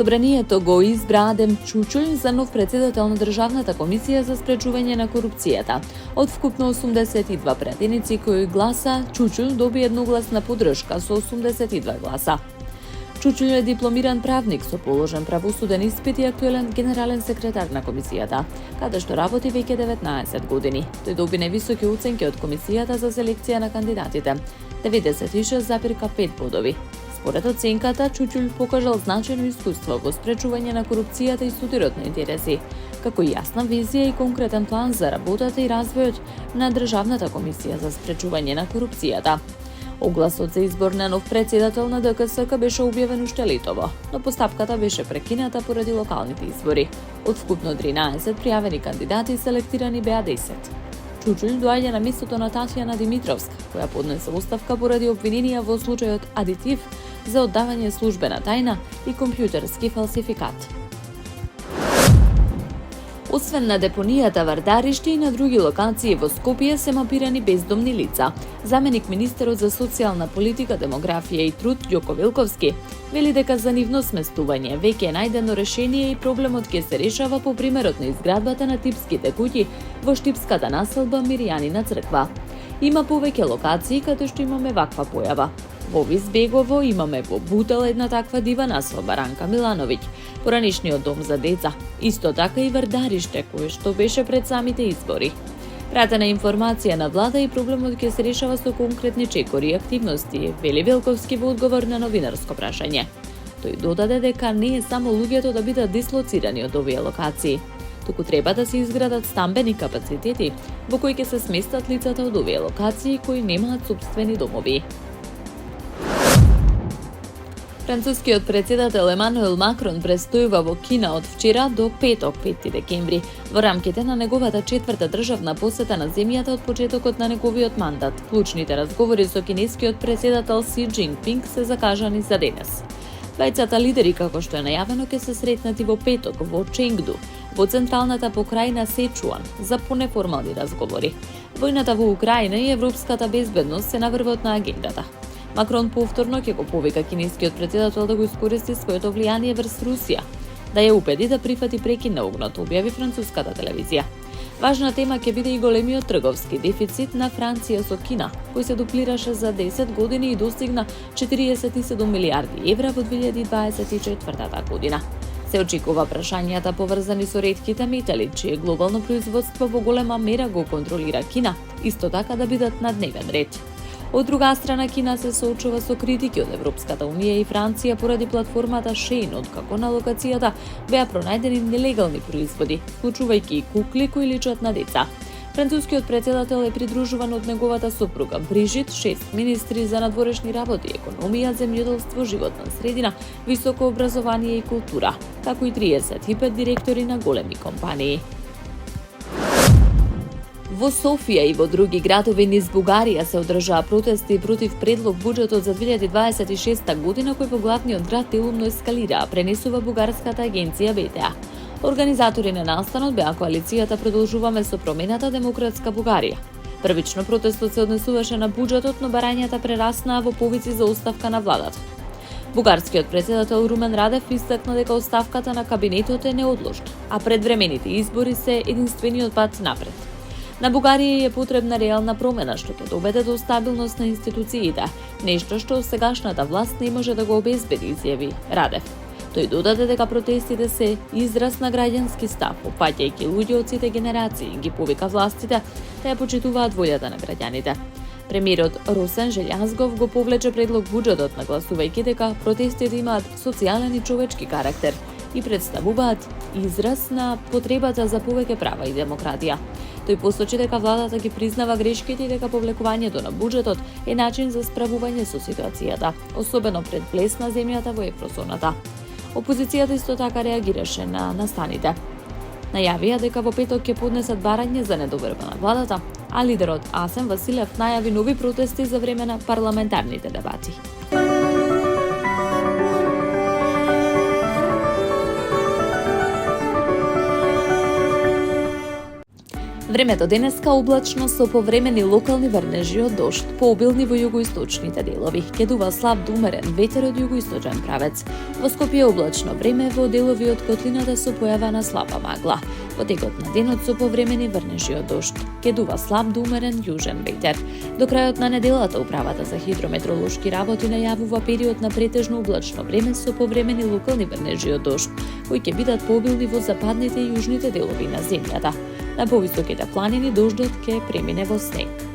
Собранието го избра Адем Чучул за нов председател на Државната комисија за спречување на корупцијата. Од вкупно 82 пратеници кои гласа, Чучул доби едногласна поддршка со 82 гласа. Чучул е дипломиран правник со положен правосуден испит и актуелен генерален секретар на комисијата, каде што работи веќе 19 години. Тој доби највисоки оценки од комисијата за селекција на кандидатите, 96,5 бодови. Според оценката, Чучул покажал значајно искуство во спречување на корупцијата и сутирот на интереси, како и јасна визија и конкретен план за работата и развојот на Државната комисија за спречување на корупцијата. Огласот за избор на нов председател на ДКСК беше објавен уште летово, но постапката беше прекината поради локалните избори. Од вкупно 13 пријавени кандидати, селектирани беа 10. Чучул доаѓа на местото на Татјана Димитровска, која поднесе оставка поради обвиненија во случајот адитив за оддавање службена тајна и компјутерски фалсификат. Освен на депонијата Вардариште и на други локации во Скопје се мапирани бездомни лица. Заменик министерот за социјална политика, демографија и труд Ѓоко Вилковски вели дека за нивно сместување веќе е најдено решение и проблемот ќе се решава по примерот на изградбата на типските куќи во штипската населба Миријанина црква. Има повеќе локации каде што имаме ваква појава. Во Визбегово имаме во Бутел една таква дива населба Ранка Милановиќ, поранишниот дом за деца, исто така и Вардариште, кое што беше пред самите избори. Пратена информација на влада и проблемот ќе се решава со конкретни чекори и активности, вели Велковски во одговор на новинарско прашање. Тој додаде дека не е само луѓето да бидат дислоцирани од овие локации, туку треба да се изградат стамбени капацитети во кои ќе се сместат лицата од овие локации кои немаат сопствени домови. Францускиот председател Емануел Макрон престојува во Кина од вчера до петок, 5 декември, во рамките на неговата четврта државна посета на земјата од почетокот на неговиот мандат. Клучните разговори со кинескиот председател Си Џинпинг се закажани за денес. Двајцата лидери, како што е најавено, ќе се сретнати во петок во Ченгду, во централната покрајна Сечуан, за понеформални разговори. Војната во Украина и европската безбедност се наврвот на агендата. Макрон повторно ќе го повика кинескиот председател да го искористи своето влијание врз Русија, да ја убеди да прифати прекин на огнот, објави француската телевизија. Важна тема ќе биде и големиот трговски дефицит на Франција со Кина, кој се дуплираше за 10 години и достигна 47 милиарди евра во 2024 година. Се очекува прашањата поврзани со ретките метали, чие глобално производство во голема мера го контролира Кина, исто така да бидат на дневен ред. Од друга страна, Кина се соочува со критики од Европската унија и Франција поради платформата Shein, откако на локацијата беа пронајдени нелегални производи, вклучувајќи и кукли кои личат на деца. Францускиот председател е придружуван од неговата сопруга Брижит, 6 министри за надворешни работи, економија, земјоделство, животна средина, високо образование и култура, како и 35 директори на големи компании. Во Софија и во други градови низ Бугарија се одржаа протести против предлог буџетот за 2026 година кој во главниот град делумно ескалира, пренесува бугарската агенција БТА. Организатори на настанот беа коалицијата Продолжуваме со промената Демократска Бугарија. Првично протестот се однесуваше на буџетот, но барањата прераснаа во повици за оставка на владата. Бугарскиот председател Румен Радев истакна дека оставката на кабинетот е неодложна, а предвремените избори се единствениот пат напред. На Бугарија е потребна реална промена што ќе доведе до стабилност на институциите, нешто што сегашната власт не може да го обезбеди, изјави Радев. Тој додаде дека протестите се израз на граѓански став, опаќајќи луѓе од сите генерации, ги повика властите да ја почитуваат волјата на граѓаните. Премиерот Росен Желјазгов го повлече предлог буџетот, нагласувајќи дека протестите имаат социјален и човечки карактер и представуваат израз на потребата за повеќе права и демократија. Тој посочи дека владата ги признава грешките и дека повлекувањето на буџетот е начин за справување со ситуацијата, особено пред влез на земјата во еврозоната. Опозицијата исто така реагираше на настаните. Најавија дека во петок ќе поднесат барање за недоверба на владата, а лидерот Асен Василев најави нови протести за време на парламентарните дебати. Времето денеска облачно со повремени локални врнежи од дожд, пообилни во југоисточните делови. Ќе дува слаб до умерен ветер од југоисточен правец. Во Скопје облачно време, во делови од котлината со појава на слаба магла. Во текот на денот со повремени врнежи од дожд. Ќе дува слаб до умерен јужен ветер. До крајот на неделата управата за хидрометролошки работи најавува период на претежно облачно време со повремени локални врнежи од дожд, кои ќе бидат пообилни во западните и јужните делови на земјата. На повисоките планини дождот ќе премине во снег.